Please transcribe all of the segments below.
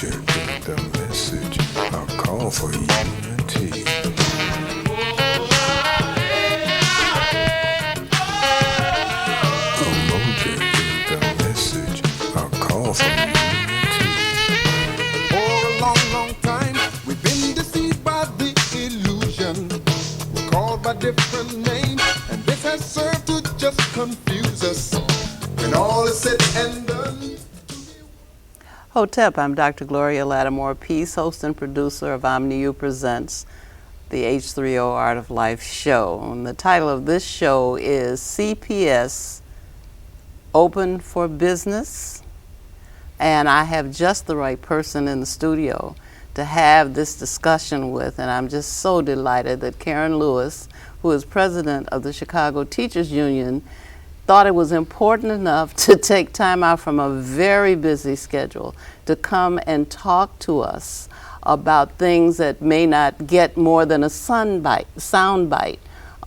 object of the message, a call for unity. A motive of the message, a call for unity. For a long, long time, we've been deceived by the illusion. We're called by different names, and this has served to just confuse us. When all is said and done. Hotep, I'm Dr. Gloria Lattimore Peace, host and producer of OmniU Presents, the H3O Art of Life show. And the title of this show is CPS Open for Business. And I have just the right person in the studio to have this discussion with. And I'm just so delighted that Karen Lewis, who is president of the Chicago Teachers Union, thought it was important enough to take time out from a very busy schedule to come and talk to us about things that may not get more than a soundbite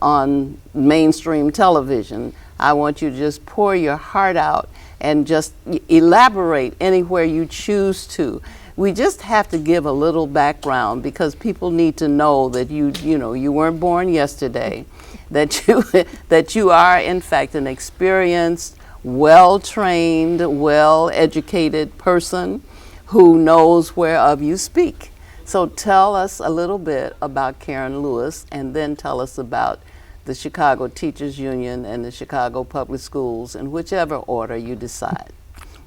on mainstream television. I want you to just pour your heart out and just elaborate anywhere you choose to. We just have to give a little background because people need to know that you weren't born yesterday, that you are in fact an experienced, well-trained, well-educated person who knows whereof you speak. So tell us a little bit about Karen Lewis, and then tell us about the Chicago Teachers Union and the Chicago Public Schools, in whichever order you decide.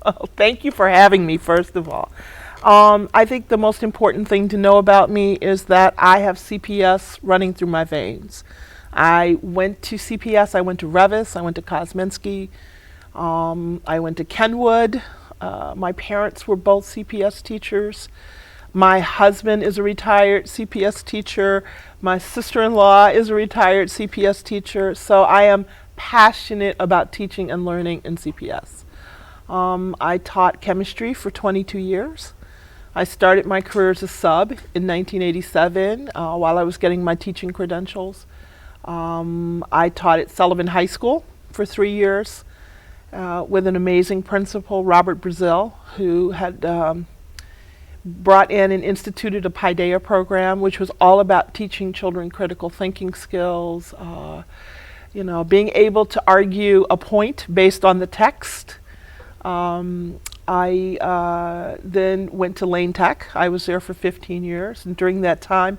Oh, thank you for having me, first of all. I think the most important thing to know about me is that I have CPS running through my veins. I went to CPS, I went to Revis, I went to Kosminski, I went to Kenwood. My parents were both CPS teachers. My husband is a retired CPS teacher. My sister-in-law is a retired CPS teacher. So I am passionate about teaching and learning in CPS. I taught chemistry for 22 years. I started my career as a sub in 1987 while I was getting my teaching credentials. I taught at Sullivan High School for 3 years with an amazing principal, Robert Brazil, who had brought in and instituted a Paideia program, which was all about teaching children critical thinking skills, being able to argue a point based on the text. I then went to Lane Tech. I was there for 15 years, and during that time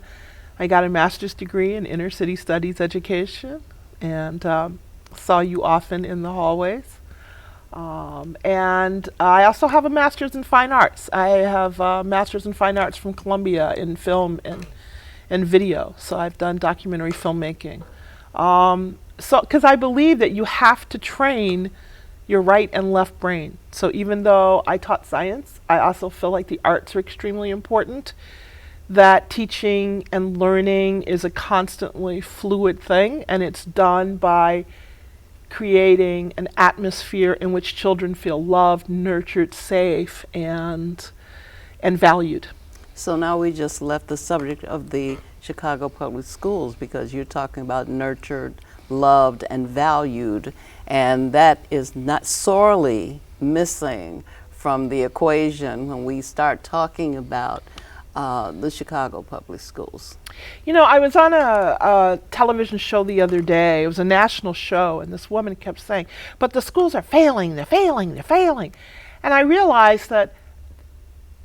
I got a master's degree in inner city studies education, and saw you often in the hallways. And I also have a master's in fine arts. I have a master's in fine arts from Columbia in film and video, so I've done documentary filmmaking. Because I believe that you have to train your right and left brain. So even though I taught science, I also feel like the arts are extremely important, that teaching and learning is a constantly fluid thing, and it's done by creating an atmosphere in which children feel loved, nurtured, safe, and valued. So now we just left the subject of the Chicago Public Schools because you're talking about nurtured, loved, and valued, and that is not sorely missing from the equation when we start talking about the Chicago Public Schools. You know, I was on a television show the other day. It was a national show, and this woman kept saying, but the schools are failing, they're failing, they're failing. And I realized that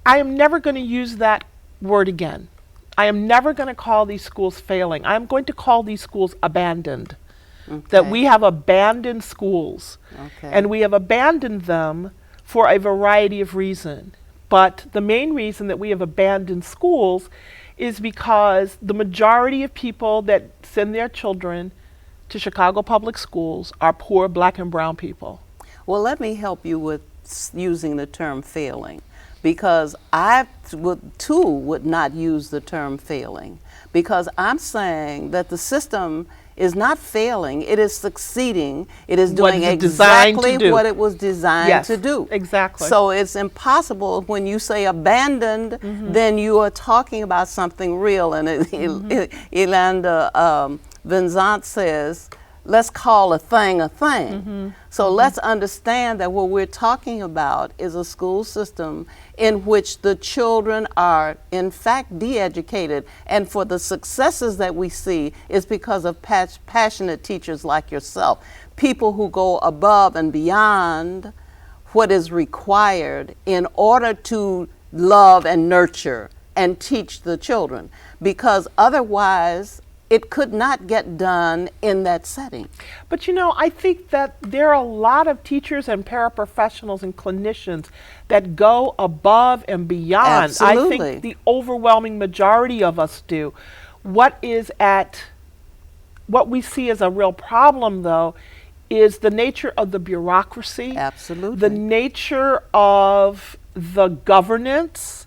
I am never going to use that word again. I am never going to call these schools failing. I'm going to call these schools abandoned. Okay. That we have abandoned schools. Okay. And we have abandoned them for a variety of reasons. But the main reason that we have abandoned schools is because the majority of people that send their children to Chicago Public Schools are poor black and brown people. Well, let me help you with using the term failing, because I would not use the term failing, because I'm saying that the system is not failing, it is succeeding. It is doing exactly what it was designed to do. Exactly. So it's impossible when you say abandoned, then you are talking about something real. And Yolanda Vincent says let's call a thing a thing. So let's understand that what we're talking about is a school system in which the children are in fact de-educated, and for the successes that we see is because of passionate teachers like yourself, people who go above and beyond what is required in order to love and nurture and teach the children, because otherwise it could not get done in that setting. But you know, I think that there are a lot of teachers and paraprofessionals and clinicians that go above and beyond. Absolutely. I think the overwhelming majority of us do. What we see as a real problem, though, is the nature of the bureaucracy. Absolutely. The nature of the governance,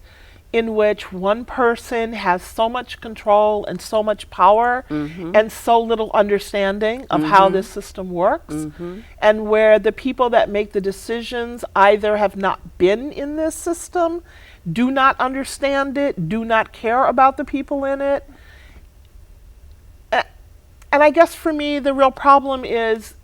in which one person has so much control and so much power and so little understanding of how this system works, and where the people that make the decisions either have not been in this system, do not understand it, do not care about the people in it. And I guess for me, the real problem is,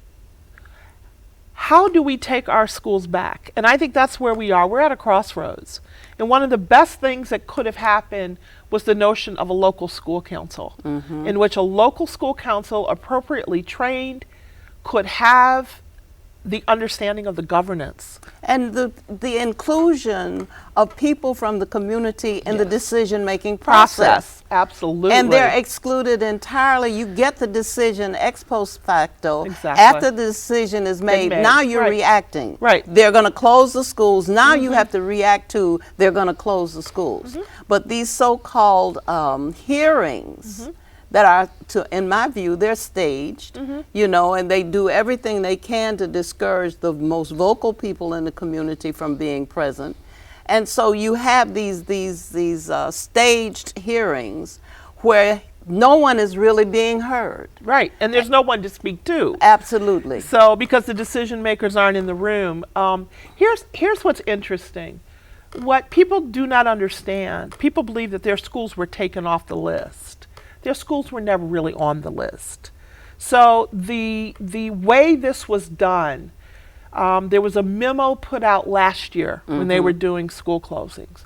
how do we take our schools back? And I think that's where we are. We're at a crossroads. And one of the best things that could have happened was the notion of a local school council, in which a local school council, appropriately trained, could have the understanding of the governance. And the inclusion of people from the community in the decision-making process. Absolutely. And they're excluded entirely. You get the decision ex post facto. Exactly. After the decision is made, now you're reacting. Right. They're going to close the schools. Now you have to react to, they're going to close the schools. But these so-called hearings that are, in my view, they're staged, you know, and they do everything they can to discourage the most vocal people in the community from being present. And so you have these staged hearings where no one is really being heard. Right, and there's no one to speak to. Absolutely. So, because the decision makers aren't in the room. Here's what's interesting. What people do not understand, people believe that their schools were taken off the list. Their schools were never really on the list. So the way this was done, there was a memo put out last year when they were doing school closings.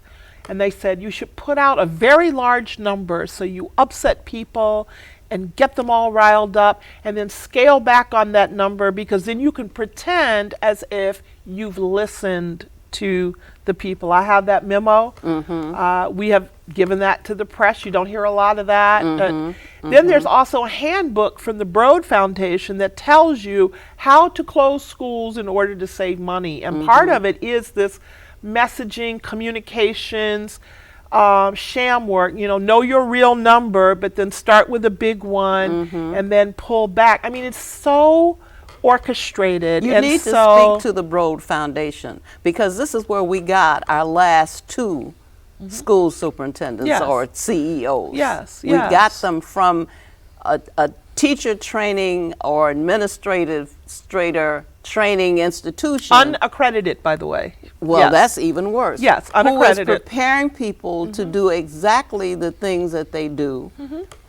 And they said you should put out a very large number so you upset people and get them all riled up, and then scale back on that number, because then you can pretend as if you've listened to the people. I have that memo. We have given that to the press. You don't hear a lot of that. Then there's also a handbook from the Broad Foundation that tells you how to close schools in order to save money. And part of it is this messaging, communications, sham work. You know your real number, but then start with a big one and then pull back. I mean, it's so orchestrated. You need to speak to the Broad Foundation, because this is where we got our last two school superintendents or CEOs. We got them from a teacher training or administrator training institution. Unaccredited, by the way. Well, that's even worse. Yes, unaccredited. Who is preparing people to do exactly the things that they do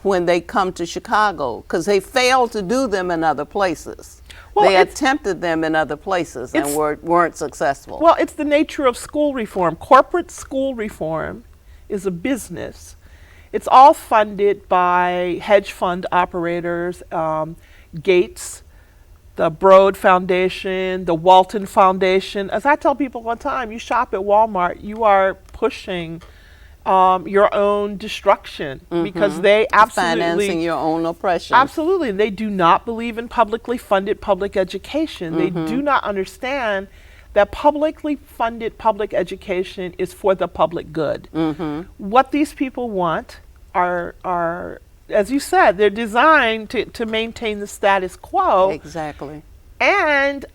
when they come to Chicago, because they failed to do them in other places. Well, they attempted them in other places and weren't successful. Well, it's the nature of school reform. Corporate school reform is a business. It's all funded by hedge fund operators, Gates, the Broad Foundation, the Walton Foundation. As I tell people all the time, you shop at Walmart, you are pushing your own destruction, because they absolutely financing your own oppression. Absolutely, and they do not believe in publicly funded public education. They do not understand that publicly funded public education is for the public good. What these people want are, as you said, they're designed to maintain the status quo. Exactly. And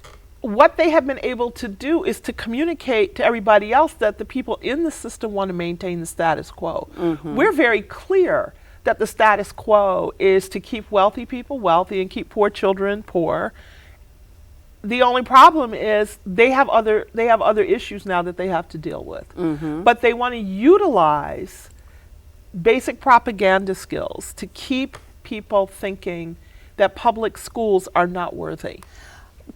what they have been able to do is to communicate to everybody else that the people in the system want to maintain the status quo. We're very clear that the status quo is to keep wealthy people wealthy and keep poor children poor. The only problem is they have other issues now that they have to deal with. But they want to utilize basic propaganda skills to keep people thinking that public schools are not worthy.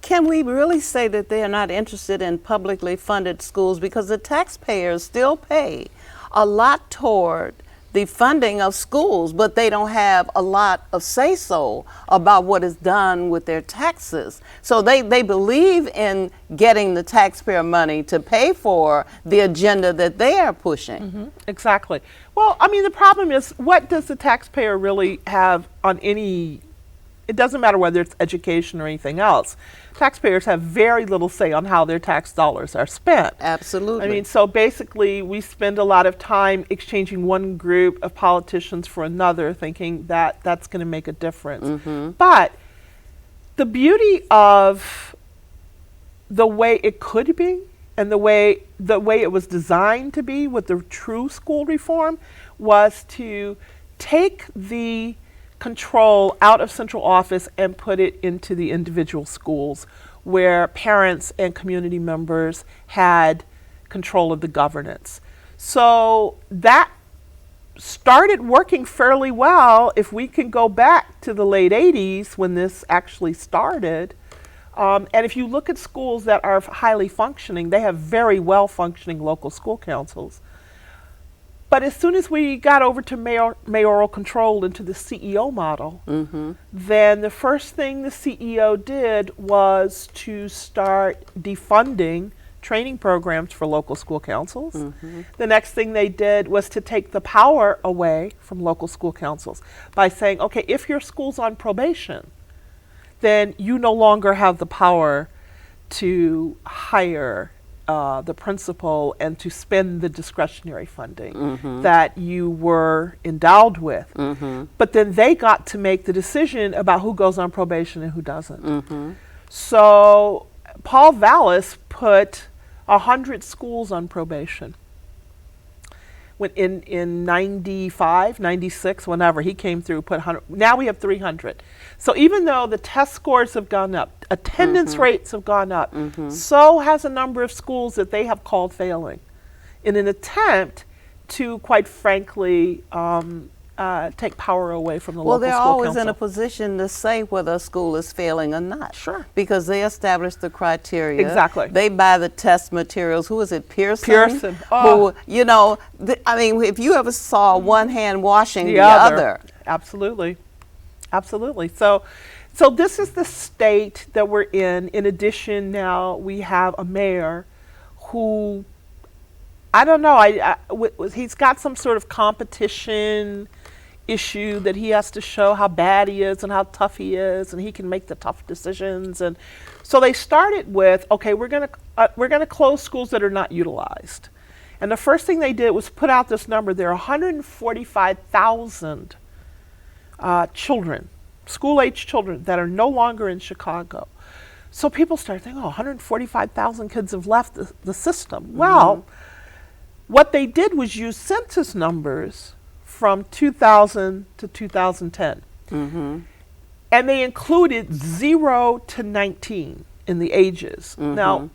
Can we really say that they are not interested in publicly funded schools, because the taxpayers still pay a lot toward the funding of schools, but they don't have a lot of say-so about what is done with their taxes. So they believe in getting the taxpayer money to pay for the agenda that they are pushing. Exactly. Well, I mean, the problem is, what does the taxpayer really have on any, it doesn't matter whether it's education or anything else. Taxpayers have very little say on how their tax dollars are spent. Absolutely. I mean, so basically we spend a lot of time exchanging one group of politicians for another, thinking that that's going to make a difference. But the beauty of the way it could be, and the way it was designed to be with the true school reform, was to take the control out of central office and put it into the individual schools, where parents and community members had control of the governance. So that started working fairly well. If we can go back to the late 80s when this actually started, and if you look at schools that are highly functioning, they have very well functioning local school councils. But as soon as we got over to mayoral control into the CEO model, then the first thing the CEO did was to start defunding training programs for local school councils. The next thing they did was to take the power away from local school councils by saying, okay, if your school's on probation, then you no longer have the power to hire the principal and to spend the discretionary funding that you were endowed with. But then they got to make the decision about who goes on probation and who doesn't. So Paul Vallis put 100 schools on probation. When in 95, 96, whenever he came through, put 100. Now we have 300. So even though the test scores have gone up, attendance rates have gone up, so has a number of schools that they have called failing, in an attempt to, quite frankly, take power away from the local school council. Well, they're always in a position to say whether a school is failing or not. Sure. Because they establish the criteria. Exactly. They buy the test materials. Who is it, Pearson? Pearson. Oh. Who, you know, I mean, if you ever saw one hand washing the other. Absolutely. Absolutely. So this is the state that we're in. In addition, now we have a mayor who, I don't know, he's got some sort of competition issue that he has to show how bad he is and how tough he is, and he can make the tough decisions. And so they started with, okay, we're gonna close schools that are not utilized. And the first thing they did was put out this number. There are 145,000 children, school-age children, that are no longer in Chicago. So people started thinking, 145,000 kids have left the system. Well, what they did was use census numbers from 2000 to 2010. And they included 0 to 19 in the ages. Now,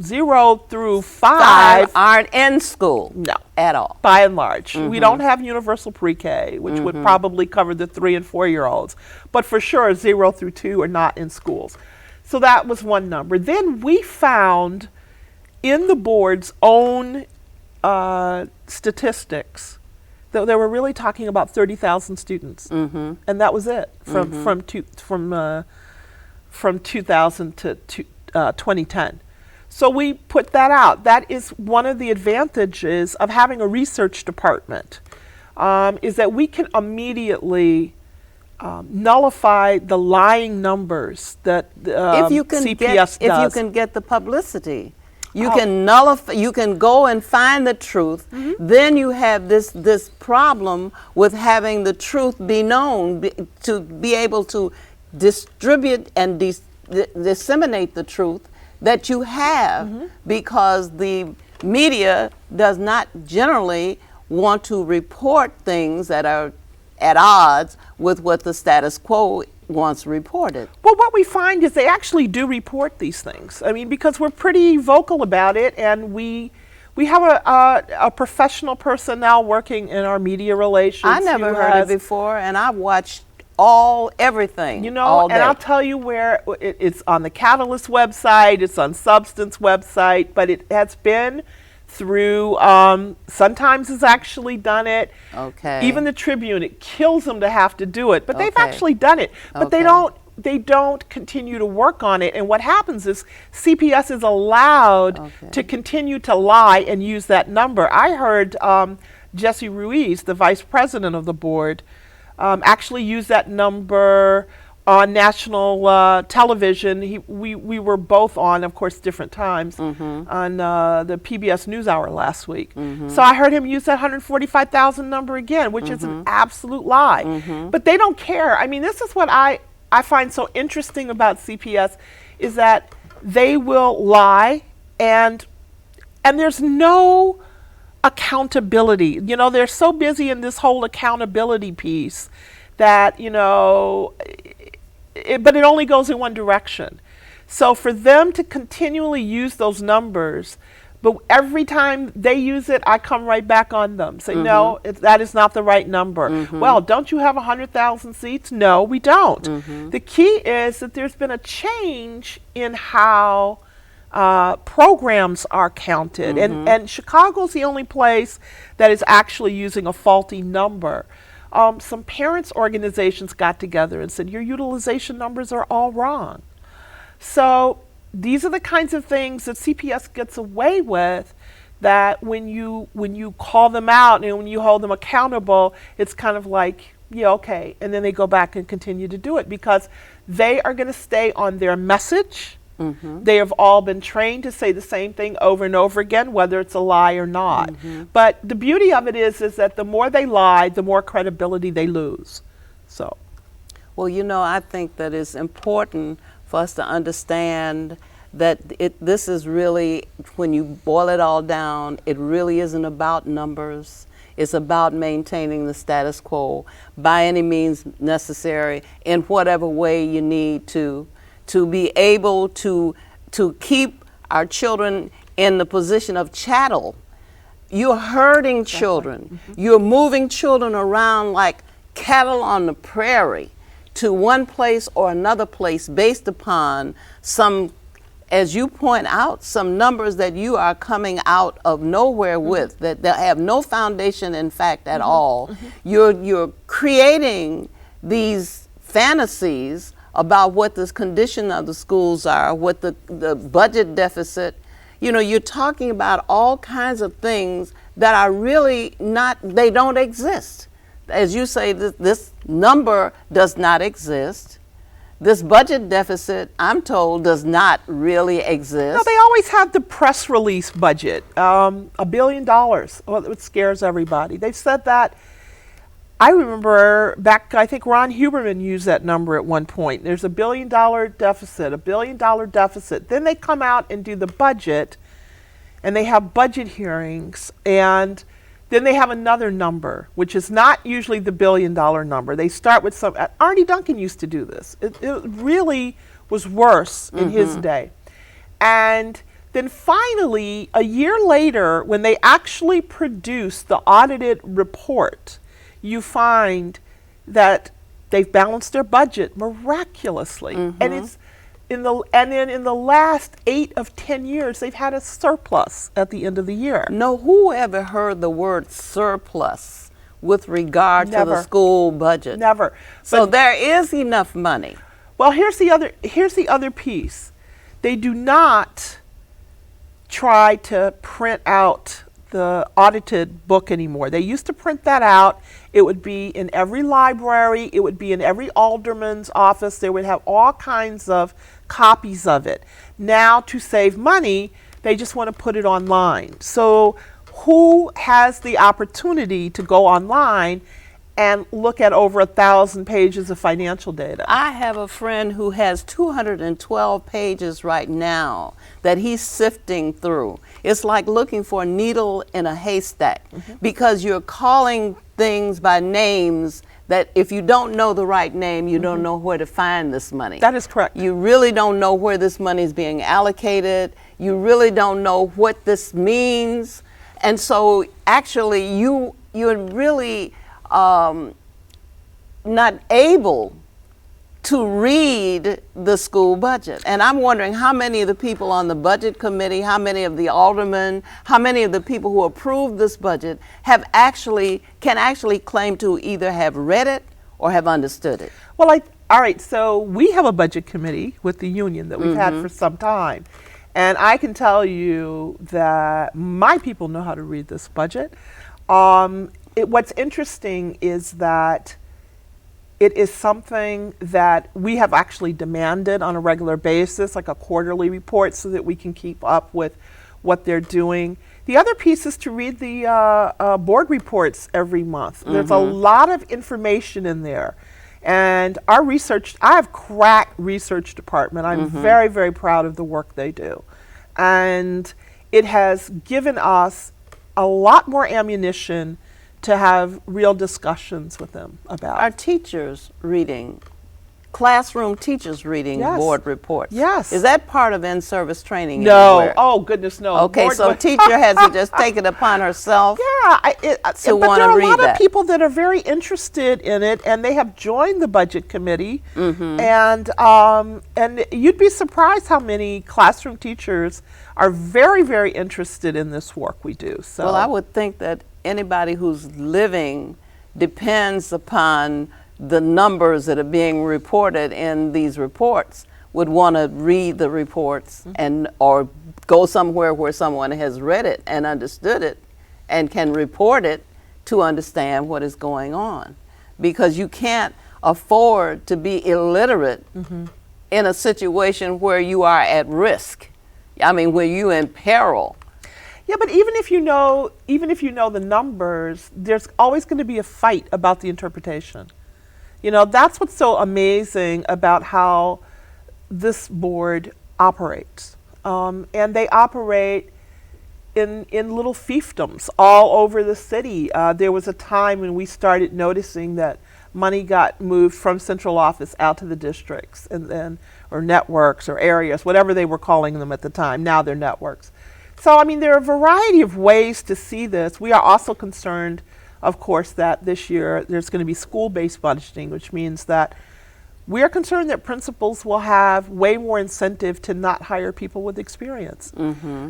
0 through 5 aren't in school. No. At all. By and large. We don't have universal pre-K, which would probably cover the 3 and 4-year-olds. But for sure, 0 through 2 are not in schools. So that was one number. Then we found in the board's own statistics that they were really talking about 30,000 students, and that was it from 2000 to 2010. So we put that out. That is one of the advantages of having a research department, is that we can immediately nullify the lying numbers that CPS does. If you can get the publicity. You can nullify. You can go and find the truth. Then you have this problem with having the truth be known, to be able to distribute and disseminate the truth that you have, because the media does not generally want to report things that are at odds with what the status quo wants reported. Well, what we find is they actually do report these things. I mean, because we're pretty vocal about it, and we have a professional person now working in our media relations. I never heard it before, and I watched everything. You know, all day. and I'll tell you where it's on the Catalyst website, it's on Substance website, but it has been through, Sun-Times has actually done it. Okay. Even the Tribune, it kills them to have to do it, but they've Okay. actually done it. But Okay. they don't continue to work on it. And what happens is CPS is allowed Okay. to continue to lie and use that number. I heard Jesse Ruiz, the vice president of the board, actually use that number on national television. We were both on, of course, different times, on the PBS NewsHour last week. So I heard him use that 145,000 number again, which is an absolute lie. But they don't care. I mean, this is what I find so interesting about CPS, is that they will lie, and there's no accountability. You know, they're so busy in this whole accountability piece that, you know, but it only goes in one direction. So for them to continually use those numbers, but every time they use it, I come right back on them. Say, no, that is not the right number. Well, don't you have 100,000 seats? No, we don't. The key is that there's been a change in how programs are counted. And Chicago's the only place that is actually using a faulty number. Some parents' organizations got together and said, your utilization numbers are all wrong. So these are the kinds of things that CPS gets away with, that when you call them out and when you hold them accountable, it's kind of like, yeah, okay. And then they go back and continue to do it because they are going to stay on their message. They have all been trained to say the same thing over and over again, whether it's a lie or not. But the beauty of it is that the more they lie, the more credibility they lose. So, well, you know, I think that it's important for us to understand that this is really, when you boil it all down, it really isn't about numbers. It's about maintaining the status quo by any means necessary, in whatever way you need to be able to keep our children in the position of chattel. You're hurting children. You're moving children around like cattle on the prairie to one place or another place based upon some, as you point out, some numbers that you are coming out of nowhere with, that have no foundation in fact at all. You're creating these fantasies about what the condition of the schools are, what the budget deficit. You know, you're talking about all kinds of things that are really not, they don't exist. As you say, this number does not exist. This budget deficit, I'm told, does not really exist. no, they always have the press release budget, $1 billion. Well, it scares everybody. They've said that. I remember back, I think Ron Huberman used that number at one point. There's $1 billion deficit, $1 billion deficit. Then they come out and do the budget, and they have budget hearings, and then they have another number, which is not usually the $1 billion number. They start with some, Arnie Duncan used to do this. It really was worse in his day. And then finally, a year later, when they actually produce the audited report, you find that they've balanced their budget miraculously. And it's then in the last 8 of 10 years, they've had a surplus at the end of the year. No, who ever heard the word surplus with regard to the Never. school budget? Never. So But- there is enough money. Well, here's the other piece. They do not try to print out the audited book anymore. They used to print that out. It would be in every library. It would be in every alderman's office. They would have all kinds of copies of it. Now, to save money, they just want to put it online. So who has the opportunity to go online and look at over 1,000 pages of financial data? I have a friend who has 212 pages right now that he's sifting through. It's like looking for a needle in a haystack because you're calling things by names that if you don't know the right name, you don't know where to find this money. That is correct. You really don't know where this money is being allocated. You really don't know what this means. And so actually you're really not able to read the school budget. And I'm wondering how many of the people on the budget committee, how many of the aldermen, how many of the people who approved this budget can actually claim to either have read it or have understood it. Well, all right, so we have a budget committee with the union that we've had for some time. And I can tell you that my people know how to read this budget. What's interesting is that it is something that we have actually demanded on a regular basis, like a quarterly report, so that we can keep up with what they're doing. The other piece is to read the board reports every month. There's a lot of information in there. And our research, I have crack research department. I'm very, very proud of the work they do. And it has given us a lot more ammunition to have real discussions with them about. Are teachers reading, classroom teachers reading board reports? Yes. Is that part of in-service training? No. Anywhere? Oh, goodness, no. Okay, so teacher has to just take it upon herself. Yeah, to but there wanna are a read lot that. of people that are very interested in it, and they have joined the budget committee. And you'd be surprised how many classroom teachers are very, very interested in this work we do. So, Well, I would think that anybody who's living depends upon the numbers that are being reported in these reports would want to read the reports and or go somewhere where someone has read it and understood it and can report it to understand what is going on, because you can't afford to be illiterate in a situation where you are at risk. I mean, where you in peril. yeah, but even if you know the numbers, there's always going to be a fight about the interpretation. You know, that's what's so amazing about how this board operates. And they operate in little fiefdoms all over the city. There was a time when we started noticing that money got moved from central office out to the districts, and then, or networks or areas, whatever they were calling them at the time. Now they're networks. So, I mean, there are a variety of ways to see this. We are also concerned, of course, that this year there's going to be school-based budgeting, which means that we are concerned that principals will have way more incentive to not hire people with experience.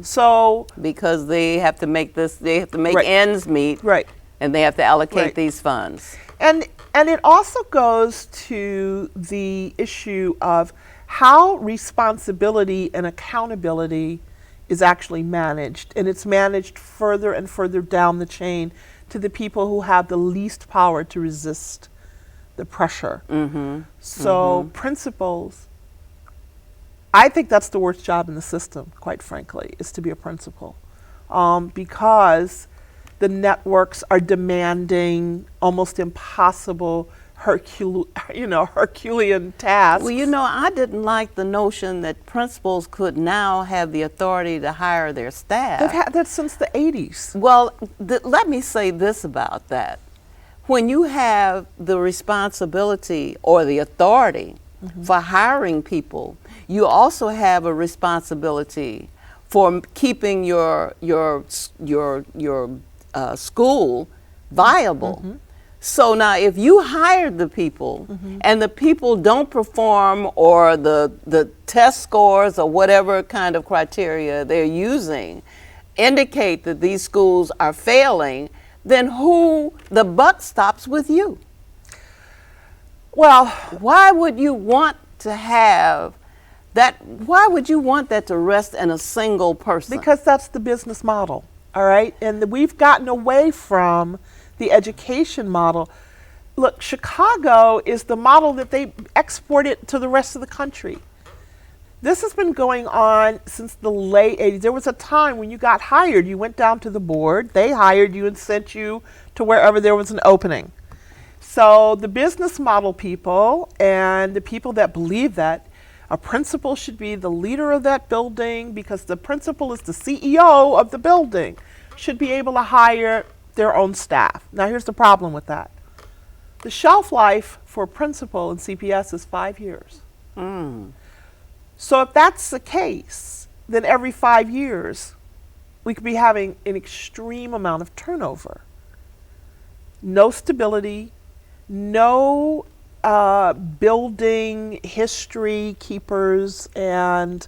So, Because they have to make Right. ends meet, right. and they have to allocate Right. these funds. And it also goes to the issue of how responsibility and accountability is actually managed. And it's managed further and further down the chain to the people who have the least power to resist the pressure. So principals, I think that's the worst job in the system, quite frankly, is to be a principal. Because the networks are demanding almost impossible Herculean tasks. Well, you know, I didn't like the notion that principals could now have the authority to hire their staff. They've had that since the 80s. Well, let me say this about that. When you have the responsibility or the authority for hiring people, you also have a responsibility for keeping your school viable. So now, if you hired the people and the people don't perform, or the test scores or whatever kind of criteria they're using indicate that these schools are failing, then the buck stops with you. Well, Why would you want to have that? Why would you want that to rest in a single person? because that's the business model, all right? And we've gotten away from the education model. Look, Chicago is the model that they exported to the rest of the country. This has been going on since the late 80s. There was a time when you got hired, you went down to the board, they hired you and sent you to wherever there was an opening. So the business model people and the people that believe that a principal should be the leader of that building because the principal is the CEO of the building, should be able to hire their own staff. Now here's the problem with that. The shelf life for a principal in CPS is 5 years. So if that's the case, then every 5 years we could be having an extreme amount of turnover. No stability, no building history keepers and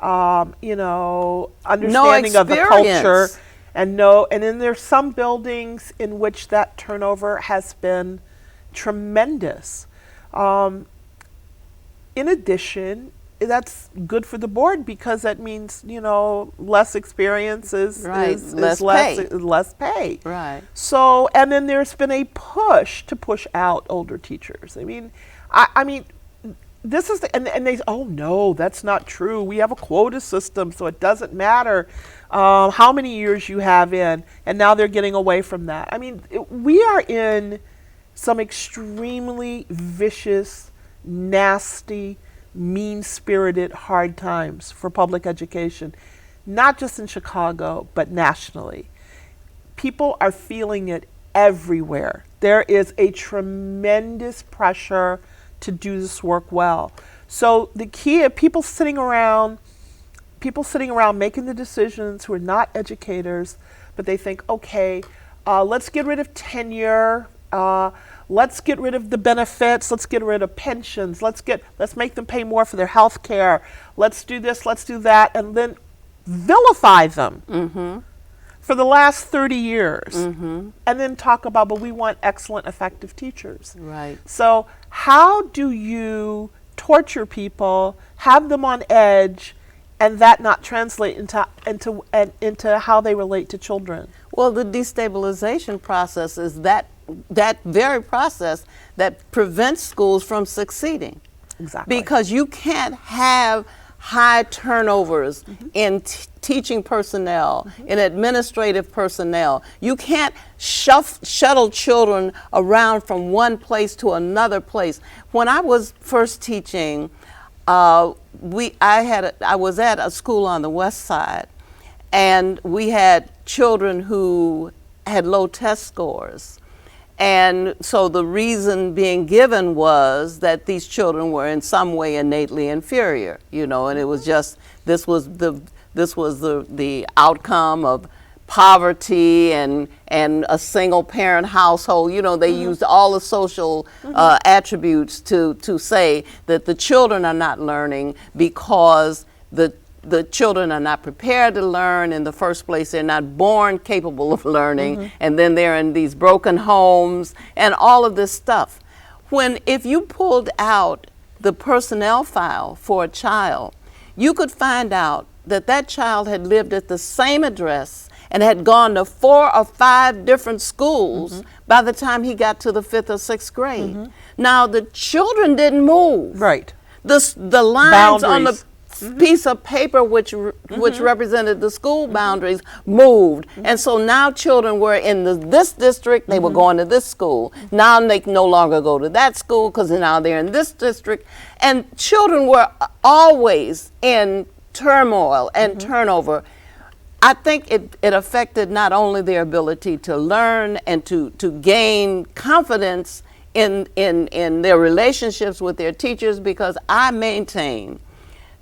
understanding of the culture, experience. and then there's some buildings in which that turnover has been tremendous. In addition, that's good for the board because that means less experience is less pay. Right. So, and then there's been a push to push out older teachers. I mean, this is and they oh no, that's not true. We have a quota system, so it doesn't matter how many years you have in, and now they're getting away from that. I mean, we are in some extremely vicious, nasty, mean-spirited, hard times for public education, not just in Chicago, but nationally. People are feeling it everywhere. There is a tremendous pressure to do this work well. So the key is people sitting around making the decisions who are not educators, but they think, okay, let's get rid of tenure, let's get rid of the benefits, let's get rid of pensions, let's make them pay more for their health care, let's do this, let's do that, and then vilify them for the last 30 years. And then talk about, but we want excellent, effective teachers. Right. So how do you torture people, have them on edge, and that not translate into how they relate to children? Well, the destabilization process is that very process that prevents schools from succeeding. Exactly. Because you can't have high turnovers in teaching personnel, in administrative personnel. You can't shuttle children around from one place to another place. When I was first teaching, I was at a school on the west side, and we had children who had low test scores. And so the reason being given was that these children were in some way innately inferior, and it was just, this was the outcome of poverty and a single parent household. They used all the social attributes to say that the children are not learning because the children are not prepared to learn in the first place. They're not born capable of learning, and then they're in these broken homes and all of this stuff. If you pulled out the personnel file for a child, you could find out that child had lived at the same address and had gone to 4 or 5 different schools by the time he got to the 5th or 6th grade. Now, the children didn't move. Right. The lines on the Boundaries. piece of paper which represented the school boundaries moved. And so now children were in this district, they were going to this school. Now they can no longer go to that school because now they're in this district. And children were always in turmoil and turnover. I think it affected not only their ability to learn and to gain confidence in their relationships with their teachers, because I maintain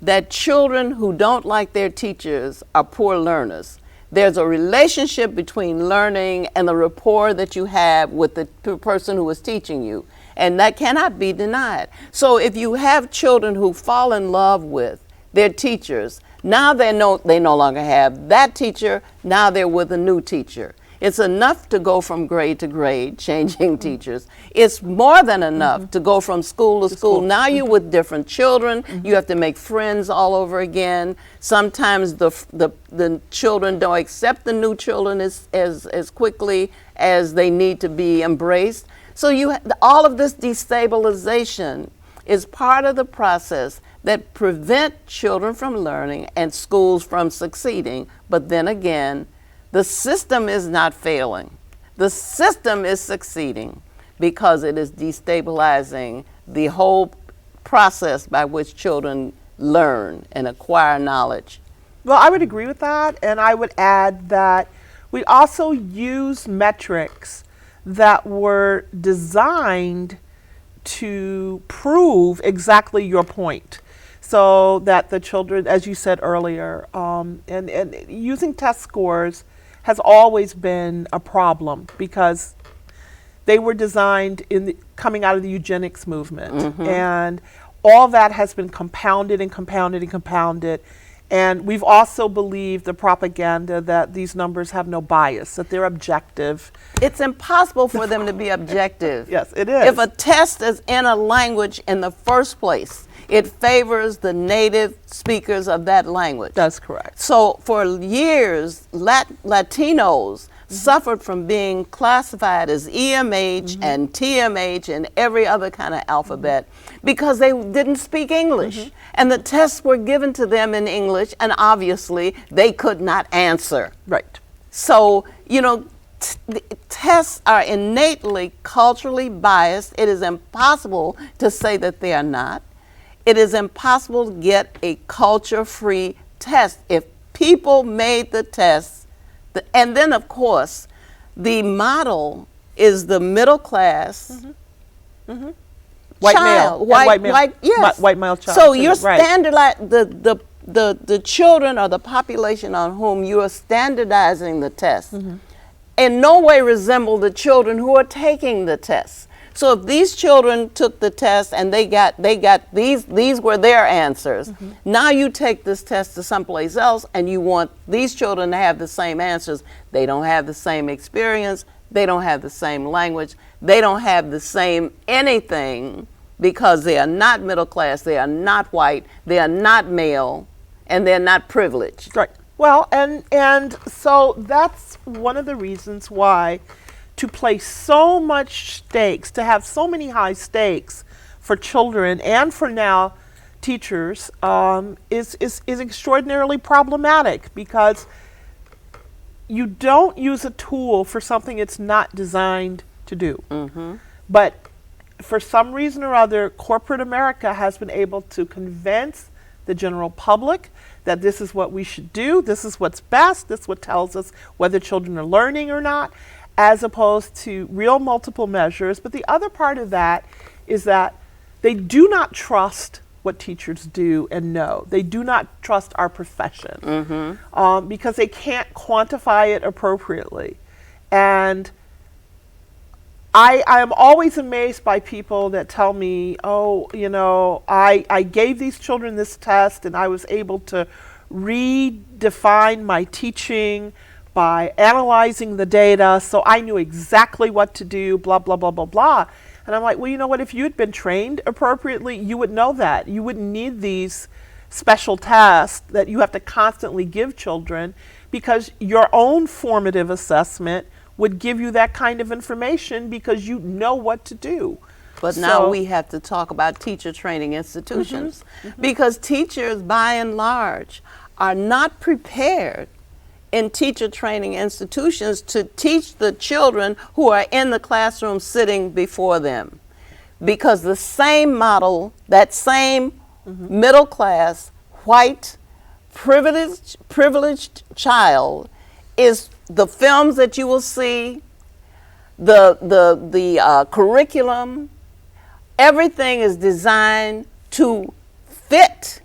that children who don't like their teachers are poor learners. There's a relationship between learning and the rapport that you have with the person who is teaching you, and that cannot be denied. So if you have children who fall in love with their teachers, now they no longer have that teacher, now they're with a new teacher. It's enough to go from grade to grade, changing teachers. It's more than enough to go from school to school. Now you're with different children. You have to make friends all over again. Sometimes the children don't accept the new children as quickly as they need to be embraced. So all of this destabilization is part of the process that prevent children from learning and schools from succeeding. But then again, the system is not failing. The system is succeeding because it is destabilizing the whole process by which children learn and acquire knowledge. Well, I would agree with that, and I would add that we also use metrics that were designed to prove exactly your point. So that the children, as you said earlier, and using test scores has always been a problem because they were designed coming out of the eugenics movement. And all that has been compounded and compounded and compounded. And we've also believed the propaganda that these numbers have no bias, that they're objective. It's impossible for them to be objective. Yes, it is. If a test is in a language in the first place, it favors the native speakers of that language. That's correct. So for years, Latinos suffered from being classified as EMH and TMH and every other kind of alphabet because they didn't speak English. And the tests were given to them in English, and obviously they could not answer. Right. So, you know, tests are innately culturally biased. It is impossible to say that they are not. It is impossible to get a culture-free test. If people made the tests, and then of course, the model is the middle class White child, male. White male. Yes. White male child. So too, you're right. the children or the population on whom you are standardizing the test in no way resemble the children who are taking the test. So if these children took the test and they got these were their answers. Now you take this test to someplace else and you want these children to have the same answers. They don't have the same experience. They don't have the same language. They don't have the same anything because they are not middle class. They are not white. They are not male, and they're not privileged. Right. Well, and so that's one of the reasons why to place so much stakes, to have so many high stakes for children and for now teachers is extraordinarily problematic, because you don't use a tool for something it's not designed to do. But for some reason or other, corporate America has been able to convince the general public that this is what we should do, this is what's best, this is what tells us whether children are learning or not, as opposed to real multiple measures. But the other part of that is that they do not trust what teachers do and know. They do not trust our profession because they can't quantify it appropriately. And I am always amazed by people that tell me, oh, you know, I gave these children this test and I was able to redefine my teaching by analyzing the data, so I knew exactly what to do, blah, blah, blah, blah, blah. And I'm like, well, you know what, if you had been trained appropriately, you would know that. You wouldn't need these special tests that you have to constantly give children, because your own formative assessment would give you that kind of information because you know what to do. But now we have to talk about teacher training institutions, because teachers, by and large, are not prepared in teacher training institutions to teach the children who are in the classroom sitting before them. Because the same model, that same middle class, white, privileged child is the films that you will see, the curriculum, everything is designed to fit.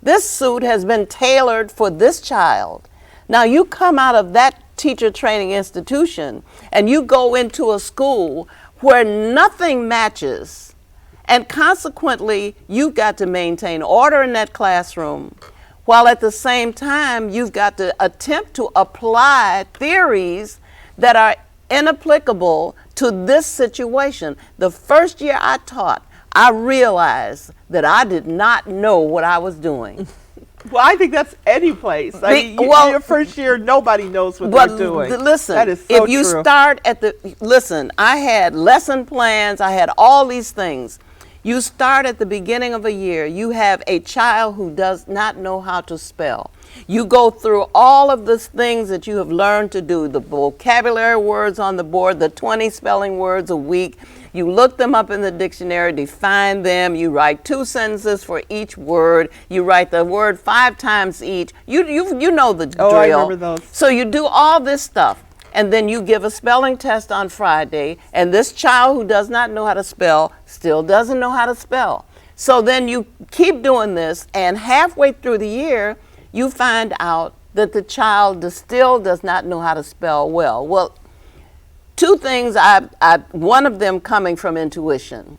This suit has been tailored for this child. Now you come out of that teacher training institution and you go into a school where nothing matches, and consequently you've got to maintain order in that classroom, while at the same time you've got to attempt to apply theories that are inapplicable to this situation. The first year I taught, I realized that I did not know what I was doing. Well, I think that's any place. I mean, your first year, nobody knows what they're doing. Listen, that is so if you true. start at listen, I had lesson plans, I had all these things. You start at the beginning of a year, you have a child who does not know how to spell. You go through all of the things that you have learned to do, the vocabulary words on the board, the 20 spelling words a week. You look them up in the dictionary, define them. You write 2 sentences for each word. You write the word 5 times each. You know the drill. Oh, I remember those. So you do all this stuff, and then you give a spelling test on Friday, and this child who does not know how to spell still doesn't know how to spell. So then you keep doing this, and halfway through the year, you find out that the child still does not know how to spell well. Well, two things, one of them coming from intuition.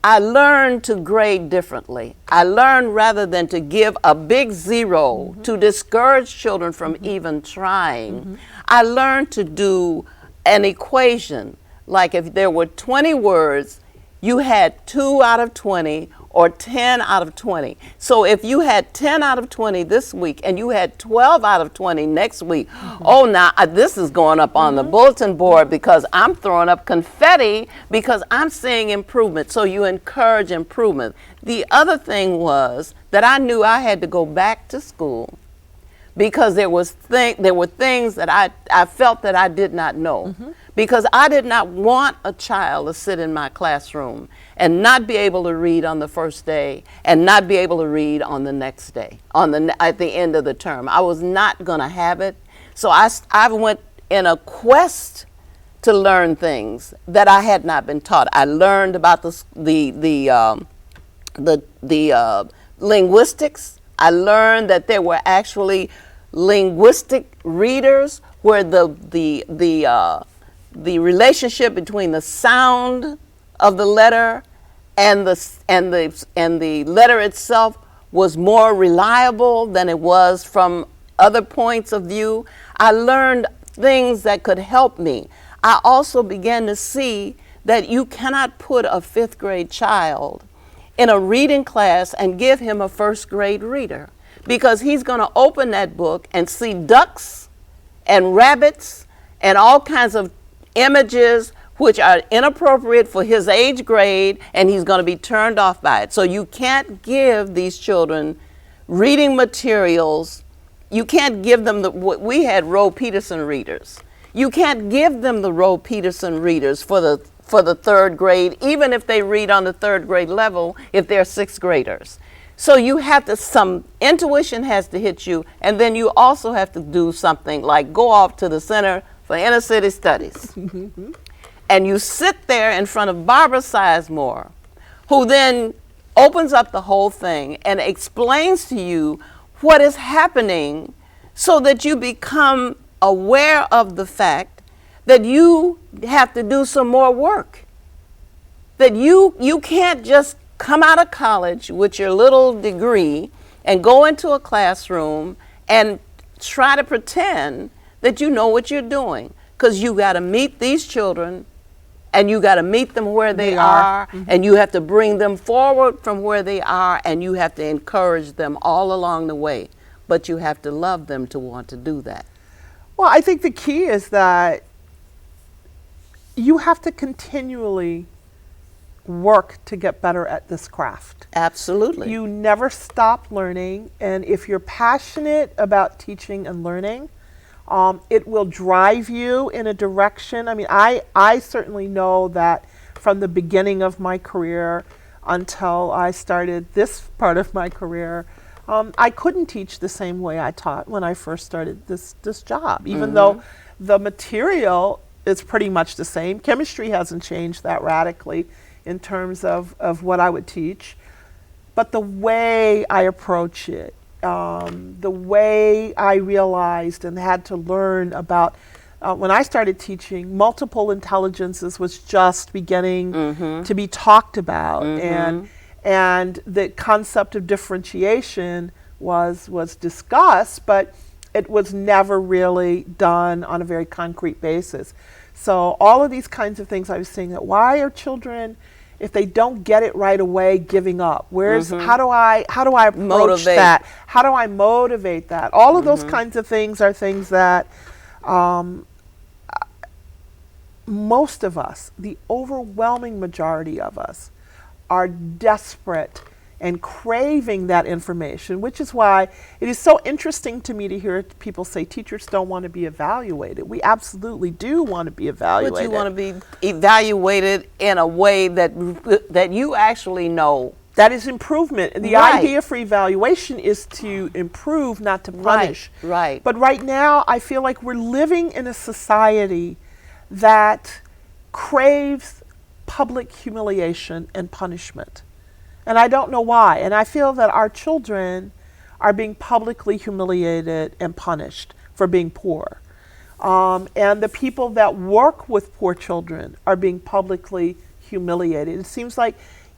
I learned to grade differently. I learned rather than to give a big 0 to discourage children from even trying, I learned to do an equation. Like if there were 20 words, you had 2 out of 20 or 10 out of 20. So if you had 10 out of 20 this week and you had 12 out of 20 next week, oh, now this is going up on the bulletin board because I'm throwing up confetti because I'm seeing improvement. So you encourage improvement. The other thing was that I knew I had to go back to school because there were things that I felt that I did not know. Because I did not want a child to sit in my classroom and not be able to read on the first day and not be able to read on the next day, at the end of the term. I was not going to have it. So I went in a quest to learn things that I had not been taught. I learned about the linguistics. I learned that there were actually linguistic readers where the relationship between the sound of the letter and the letter itself was more reliable than it was from other points of view. I learned things that could help me. I also began to see that you cannot put a 5th grade child in a reading class and give him a 1st grade reader, because he's going to open that book and see ducks and rabbits and all kinds of images which are inappropriate for his age grade, and he's going to be turned off by it. So you can't give these children reading materials. You can't give them we had Roe Peterson readers. You can't give them the Roe Peterson readers for the 3rd grade, even if they read on the 3rd grade level, if they're 6th graders. So you have to, some intuition has to hit you, and then you also have to do something like go off to the Center for Inner City Studies. And you sit there in front of Barbara Sizemore, who then opens up the whole thing and explains to you what is happening so that you become aware of the fact that you have to do some more work. That you can't just come out of college with your little degree and go into a classroom and try to pretend that you know what you're doing. Because you got to meet these children and you got to meet them where they are, and you have to bring them forward from where they are, and you have to encourage them all along the way. But you have to love them to want to do that. Well, I think the key is that you have to continually work to get better at this craft. Absolutely. You never stop learning, and if you're passionate about teaching and learning, it will drive you in a direction. I mean, I certainly know that from the beginning of my career until I started this part of my career, I couldn't teach the same way I taught when I first started this job, even though the material is pretty much the same. Chemistry hasn't changed that radically in terms of what I would teach, but the way I approach it, the way I realized and had to learn about, when I started teaching, multiple intelligences was just beginning to be talked about, and the concept of differentiation was discussed, but it was never really done on a very concrete basis. So all of these kinds of things I was saying, that why are children, if they don't get it right away, giving up? How do I approach that? How do I motivate that? All of those kinds of things are things that most of us, the overwhelming majority of us, are desperate and craving that information, which is why it is so interesting to me to hear people say teachers don't want to be evaluated. We absolutely do want to be evaluated. But you want to be evaluated in a way that you actually know. That is improvement. The idea for evaluation is to improve, not to punish. Right. But right now, I feel like we're living in a society that craves public humiliation and punishment. And I don't know why. And I feel that our children are being publicly humiliated and punished for being poor. And the people that work with poor children are being publicly humiliated. It seems like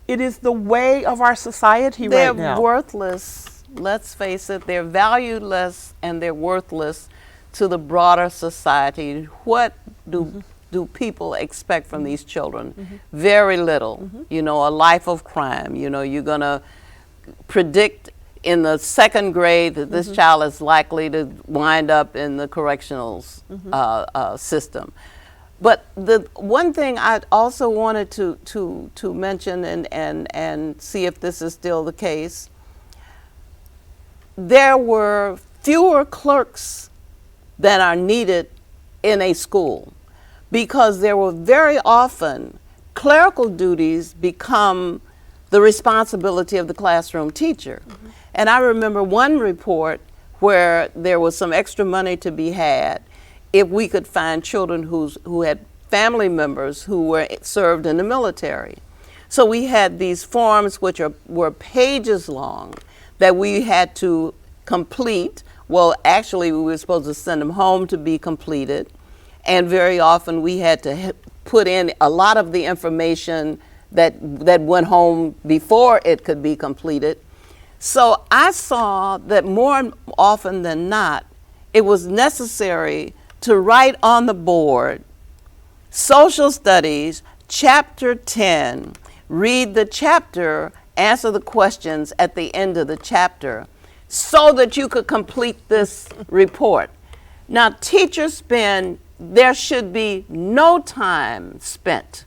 it is the way of our society They're right now. worthless. Let's face it, they're valueless and they're worthless to the broader society. What do people expect from these children? Very little. You know, a life of crime. You know, you're going to predict in the second grade that this child is likely to wind up in the correctional system. But the one thing I also wanted to mention and see if this is still the case, there were fewer clerks than are needed in a school, because there were very often clerical duties become the responsibility of the classroom teacher. And I remember one report where there was some extra money to be had if we could find children who had family members who were served in the military. So we had these forms which were pages long that we had to complete. Well, actually, we were supposed to send them home to be completed. And very often we had to put in a lot of the information that went home before it could be completed. So I saw that more often than not, it was necessary to write on the board, social studies, chapter 10, read the chapter, answer the questions at the end of the chapter, so that you could complete this report. Now, there should be no time spent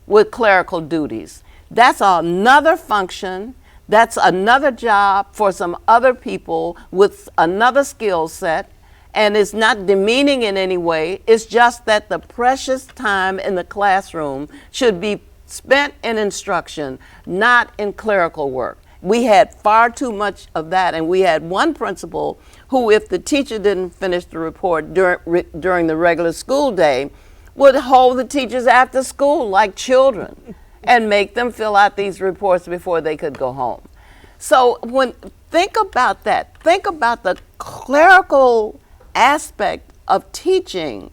with clerical duties. That's another function. That's another job for some other people with another skill set, and it's not demeaning in any way. It's just that the precious time in the classroom should be spent in instruction, not in clerical work. We had far too much of that, and we had one principal who, if the teacher didn't finish the report during the regular school day, would hold the teachers after school like children and make them fill out these reports before they could go home. So think about that. Think about the clerical aspect of teaching,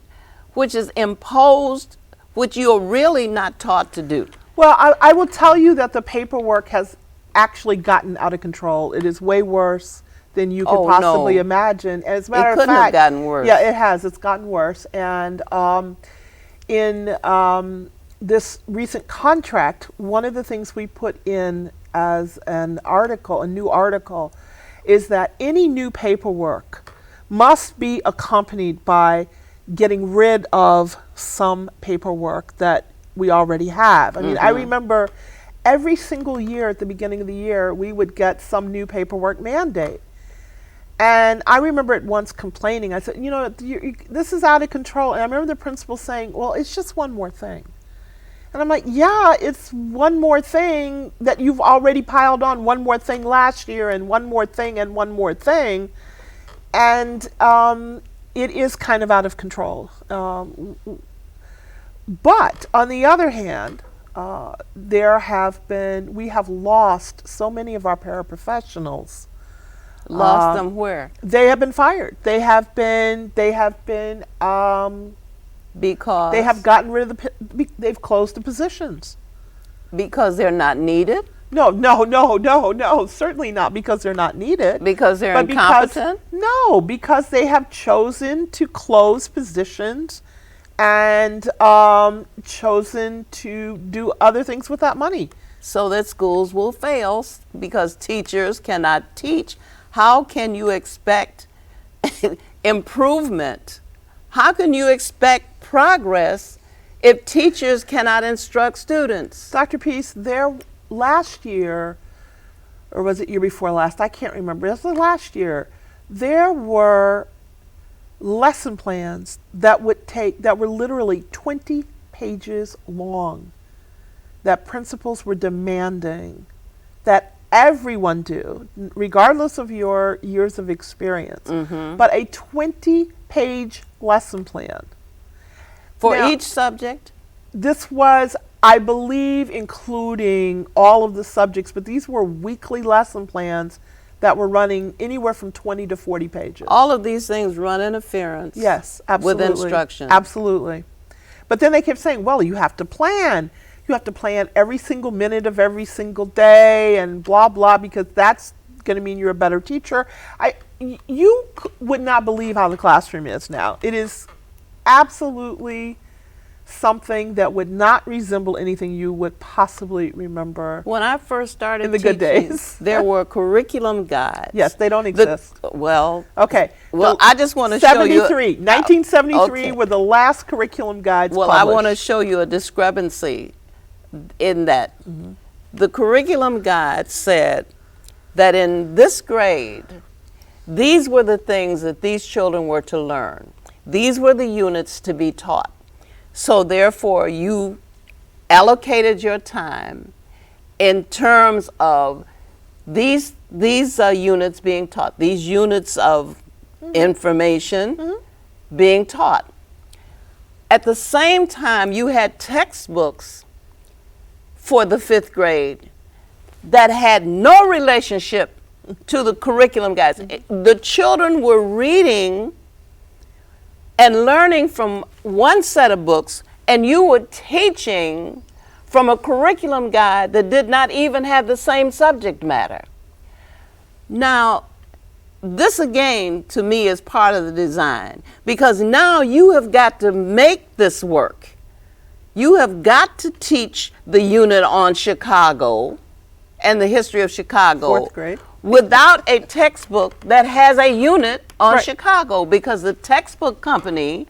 which is imposed, which you're really not taught to do. Well, I will tell you that the paperwork has actually gotten out of control. It is way worse than you could possibly imagine. As a matter of fact, it couldn't have gotten worse. Yeah, it has. It's gotten worse. And in this recent contract, one of the things we put in as an article, a new article, is that any new paperwork must be accompanied by getting rid of some paperwork that we already have. I mean, I remember every single year at the beginning of the year, we would get some new paperwork mandate. And I remember at once complaining. I said, you know, this is out of control. And I remember the principal saying, well, it's just one more thing. And I'm like, yeah, it's one more thing that you've already piled on, one more thing last year, and one more thing, and one more thing. And it is kind of out of control. But on the other hand, we have lost so many of our paraprofessionals. Lost them where? They have been fired. They have been because they have gotten rid of they've closed the positions. Because they're not needed? No, certainly not because they're not needed. Because they're incompetent? No, because they have chosen to close positions and chosen to do other things with that money. So that schools will fail because teachers cannot teach. How can you expect improvement? How can you expect progress if teachers cannot instruct students? Dr. Peace, there last year, or was it year before last? I can't remember. This was last year. There were lesson plans that were literally 20 pages long that principals were demanding that everyone do, regardless of your years of experience, but a 20-page lesson plan. For each subject? This was, I believe, including all of the subjects, but these were weekly lesson plans that were running anywhere from 20 to 40 pages. All of these things run interference. Yes, absolutely. With instruction. Absolutely. But then they kept saying, well, you have to plan. You have to plan every single minute of every single day and blah, blah, because that's going to mean you're a better teacher. You would not believe how the classroom is now. It is absolutely something that would not resemble anything you would possibly remember. When I first started in the teaching, good days, there were curriculum guides. Yes, they don't exist. Okay. Well, I just want to show you. 1973 okay. were the last curriculum guides Well, published. I want to show you a discrepancy in that. The curriculum guide said that in this grade, these were the things that these children were to learn. These were the units to be taught. So therefore, you allocated your time in terms of these units being taught, these units of information being taught. At the same time, you had textbooks for the 5th grade that had no relationship to the curriculum guides. The children were reading and learning from one set of books, and you were teaching from a curriculum guide that did not even have the same subject matter. Now, this again, to me, is part of the design, because now you have got to make this work. You have got to teach the unit on Chicago and the history of Chicago 4th grade. Without a textbook that has a unit on Chicago, because the textbook company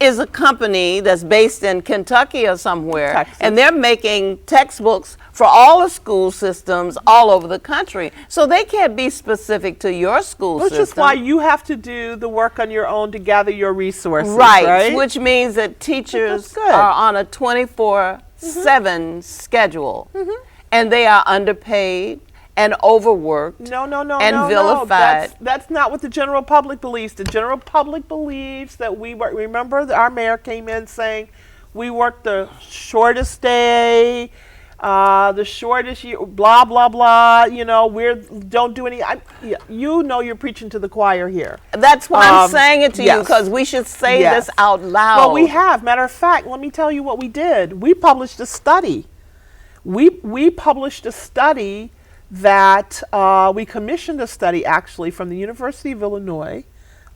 is a company that's based in Kentucky or somewhere, Texas. and they're making textbooks for all the school systems all over the country. So they can't be specific to your school system. Which is why you have to do the work on your own to gather your resources, right? Which means that teachers good. are on a 24/7 schedule, and they are underpaid and overworked and vilified. That's not what the general public believes. The general public believes that we work. Remember, our mayor came in saying we work the shortest day, the shortest year, blah, blah, blah. You know, we don't do any. You're preaching to the choir here. That's why I'm saying it to you, because we should say this out loud. Well, we have. Matter of fact, let me tell you what we did. We published a study. We published a study that we commissioned a study actually from the University of Illinois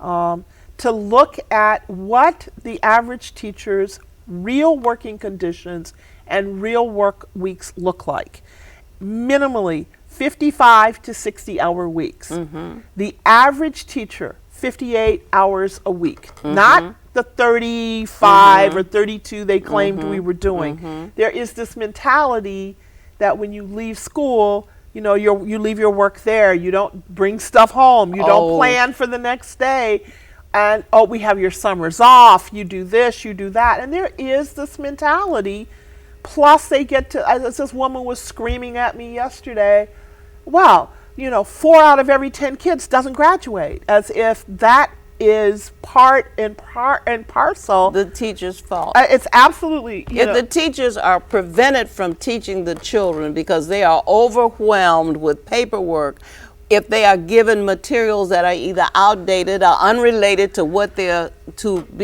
to look at what the average teacher's real working conditions and real work weeks look like. Minimally 55 to 60 hour weeks. The average teacher, 58 hours a week, not the 35 or 32 they claimed we were doing. There is this mentality that when you leave school, you leave your work there. You don't bring stuff home. You don't plan for the next day. And, we have your summers off. You do this, you do that. And there is this mentality. Plus, they get to, as this woman was screaming at me yesterday, well, 4 out of every 10 kids doesn't graduate. As if that is part and parcel the teacher's fault. It's absolutely. If the teachers are prevented from teaching the children because they are overwhelmed with paperwork, if they are given materials that are either outdated or unrelated to what they're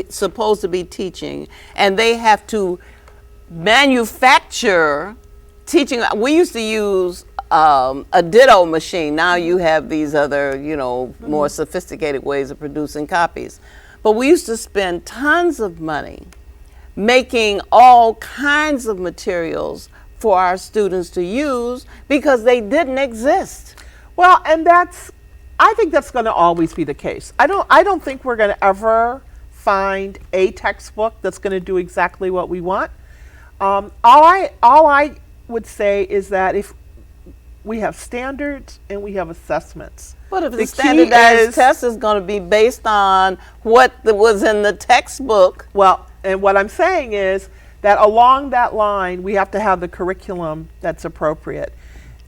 supposed to be teaching, and they have to manufacture teaching. We used to use a ditto machine. Now you have these other, more sophisticated ways of producing copies. But we used to spend tons of money making all kinds of materials for our students to use because they didn't exist. Well, and I think that's going to always be the case. I don't think we're going to ever find a textbook that's going to do exactly what we want. All I would say is that if we have standards and we have assessments. But if the standardized test is going to be based on what was in the textbook. Well, and what I'm saying is that along that line, we have to have the curriculum that's appropriate.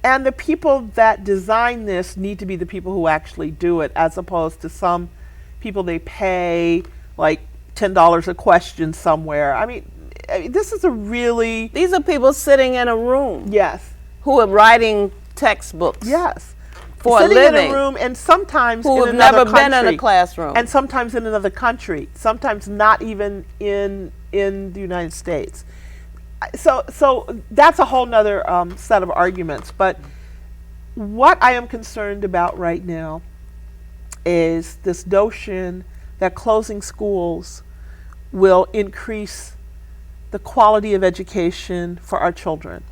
And the people that design this need to be the people who actually do it, as opposed to some people they pay like $10 a question somewhere. I mean, this is these are people sitting in a room. Yes. Who are writing textbooks. Yes. for sitting a living, in a room, and sometimes who in have another never country, been in a classroom. and sometimes in another country, sometimes not even in the United States. So that's a whole nother set of arguments. But what I am concerned about right now is this notion that closing schools will increase the quality of education for our children.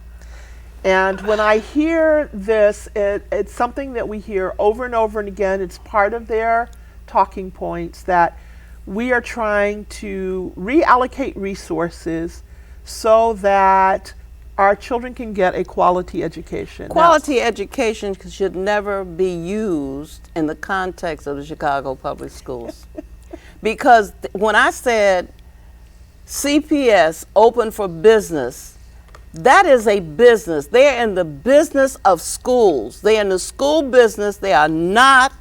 And when I hear this, it's something that we hear over and over and again. It's part of their talking points that we are trying to reallocate resources so that our children can get a quality education. Quality education should never be used in the context of the Chicago Public Schools. Because when I said CPS open for business, that is a business. They're in the business of schools. They're in the school business. They are not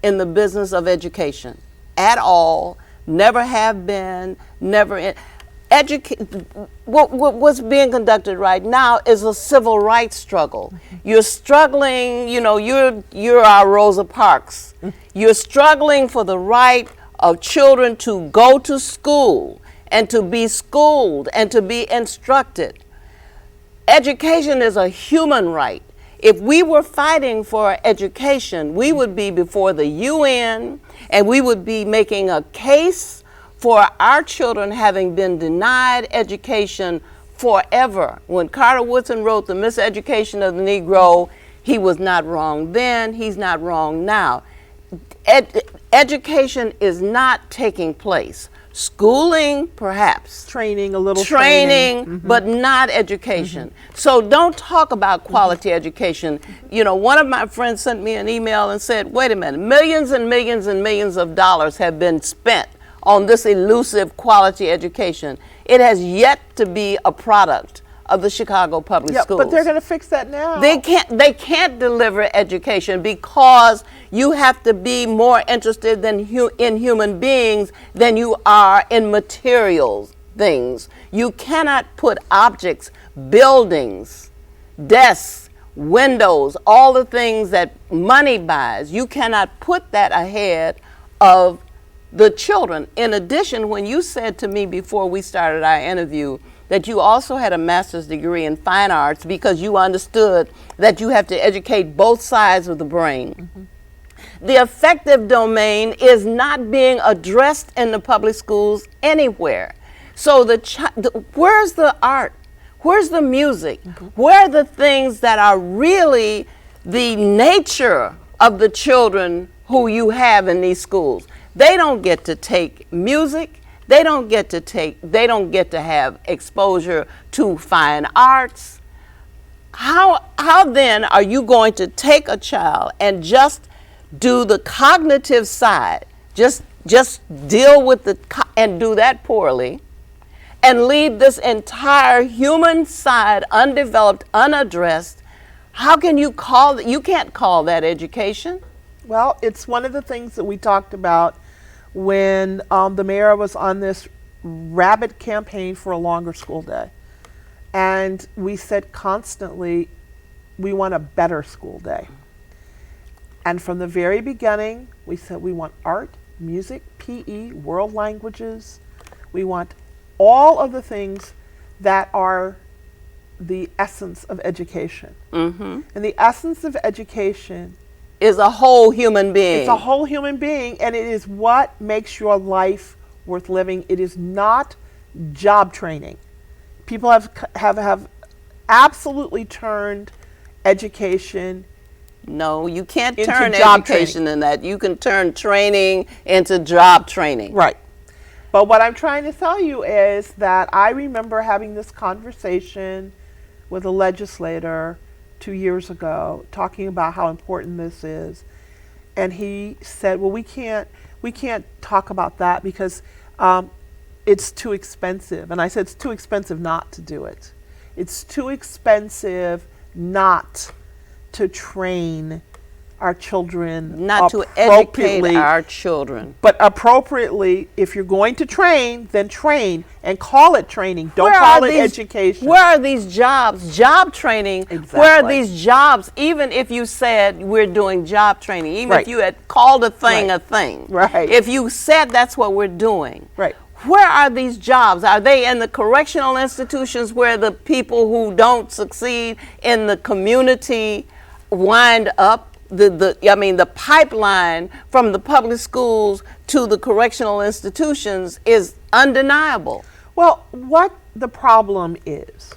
in the business of education at all. Never have been, never in. What's being conducted right now is a civil rights struggle. You're struggling, you're our Rosa Parks. You're struggling for the right of children to go to school and to be schooled and to be instructed. Education is a human right. If we were fighting for education, we would be before the UN and we would be making a case for our children having been denied education forever. When Carter Woodson wrote The Miseducation of the Negro, he was not wrong then, he's not wrong now. Education is not taking place. Schooling, perhaps. Training, a little training. But not education. So don't talk about quality education. One of my friends sent me an email and said, wait a minute, millions and millions and millions of dollars have been spent on this elusive quality education. It has yet to be a product of the Chicago Public Schools. But they're going to fix that now. They can't deliver education because you have to be more interested in human beings than you are in materials things. You cannot put objects, buildings, desks, windows, all the things that money buys, you cannot put that ahead of the children. In addition, when you said to me before we started our interview that you also had a master's degree in fine arts because you understood that you have to educate both sides of the brain. The affective domain is not being addressed in the public schools anywhere. So where's the art? Where's the music? Where are the things that are really the nature of the children who you have in these schools? They don't get to take music. They don't get to have exposure to fine arts. How then are you going to take a child and just do the cognitive side, just deal with and do that poorly, and leave this entire human side undeveloped, unaddressed? How can you can't call that education? Well, it's one of the things that we talked about when the mayor was on this rabid campaign for a longer school day. And we said constantly, we want a better school day. And from the very beginning, we said we want art, music, PE, world languages. We want all of the things that are the essence of education. And the essence of education is a whole human being. It's a whole human being, and it is what makes your life worth living. It is not job training. People have absolutely turned education. No, you can't into turn job education training. in that. You can turn training into job training. Right. But what I'm trying to tell you is that I remember having this conversation with a legislator 2 years ago, talking about how important this is, and he said, well, we can't talk about that because it's too expensive. And I said, it's too expensive not to do it. It's too expensive not to train our children Not to educate our children. But appropriately, if you're going to train, then train and call it training. Don't Where call are it these- education. Where are these jobs? Job training. Exactly. Where are these jobs? Even if you said we're doing job training, even Right. if you had called a thing Right. a thing, Right. if you said that's what we're doing, Right. where are these jobs? Are they in the correctional institutions where the people who don't succeed in the community wind up? The pipeline from the public schools to the correctional institutions is undeniable. Well, what the problem is,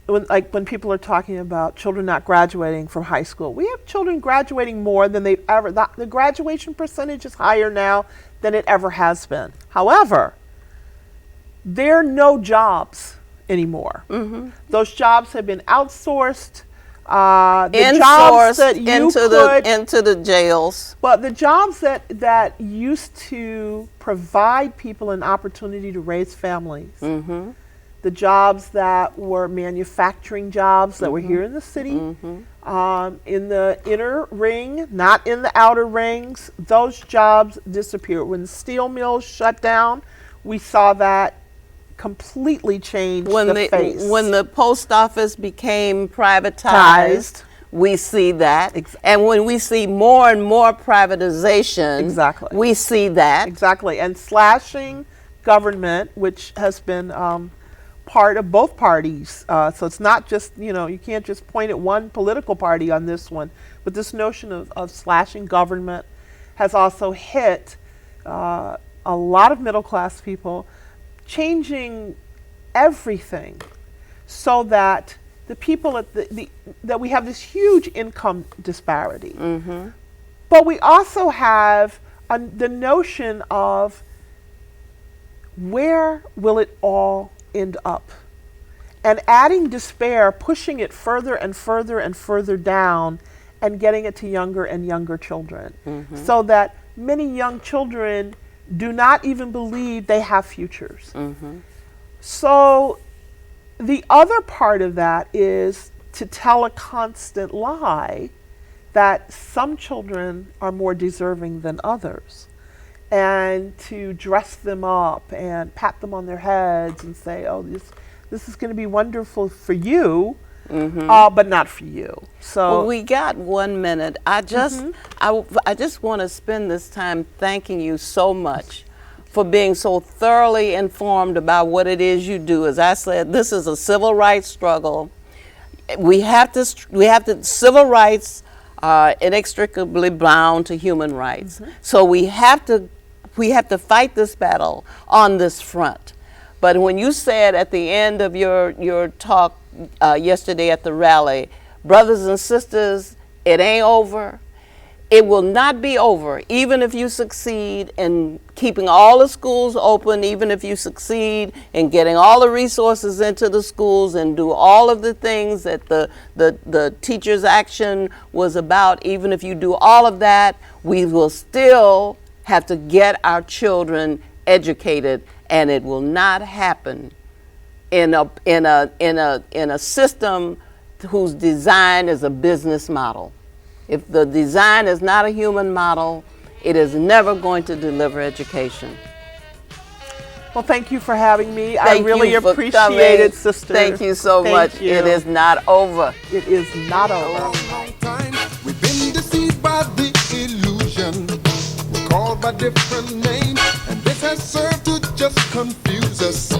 when people are talking about children not graduating from high school, we have children graduating more than they've ever. The graduation percentage is higher now than it ever has been. However, there are no jobs anymore. Mm-hmm. Those jobs have been outsourced. The jobs that you into the jails. But the jobs that used to provide people an opportunity to raise families, Mm-hmm. the jobs that were manufacturing jobs that were here in the city, in the inner ring, not in the outer rings, those jobs disappeared. When the steel mills shut down, we saw that completely change the face. When the post office became privatized, we see that. And when we see more and more privatization, Exactly. we see that. Exactly. And slashing government, which has been part of both parties. So it's not just, you can't just point at one political party on this one. But this notion of slashing government has also hit a lot of middle class people, changing everything so that the people that we have this huge income disparity. Mm-hmm. But we also have the notion of where will it all end up? And adding despair, pushing it further and further and further down and getting it to younger and younger children. Mm-hmm. So that many young children do not even believe they have futures. Mm-hmm. So the other part of that is to tell a constant lie that some children are more deserving than others, and to dress them up and pat them on their heads and say, oh, this is going to be wonderful for you, but not for you. So Well, we got 1 minute. I just want to spend this time thanking you so much for being so thoroughly informed about what it is you do. As I said, this is a civil rights struggle. We have to civil rights are inextricably bound to human rights. So we have to fight this battle on this front. But when you said at the end of your talk yesterday at the rally, brothers and sisters, it ain't over. It will not be over, even if you succeed in keeping all the schools open, even if you succeed in getting all the resources into the schools and do all of the things that the teachers' action was about. Even if you do all of that, we will still have to get our children educated, and it will not happen in a system whose design is a business model. If the design is not a human model, it is never going to deliver education. well, thank you for having me. I Thank really you for appreciate coming. it, sister. Thank you so Thank much. you. It is not over. It is not over. Long time we've been deceived by the illusion. We're called by different names, and this has served to just confuse us.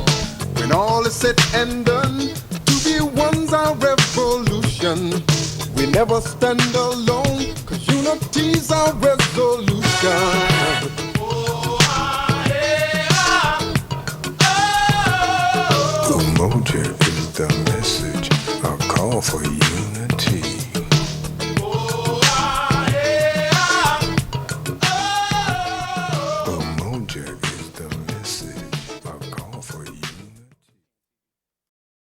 When all is said and done, to be one's our revolution. We never stand alone, 'cause unity's our resolution. Umoja is the message I call for you.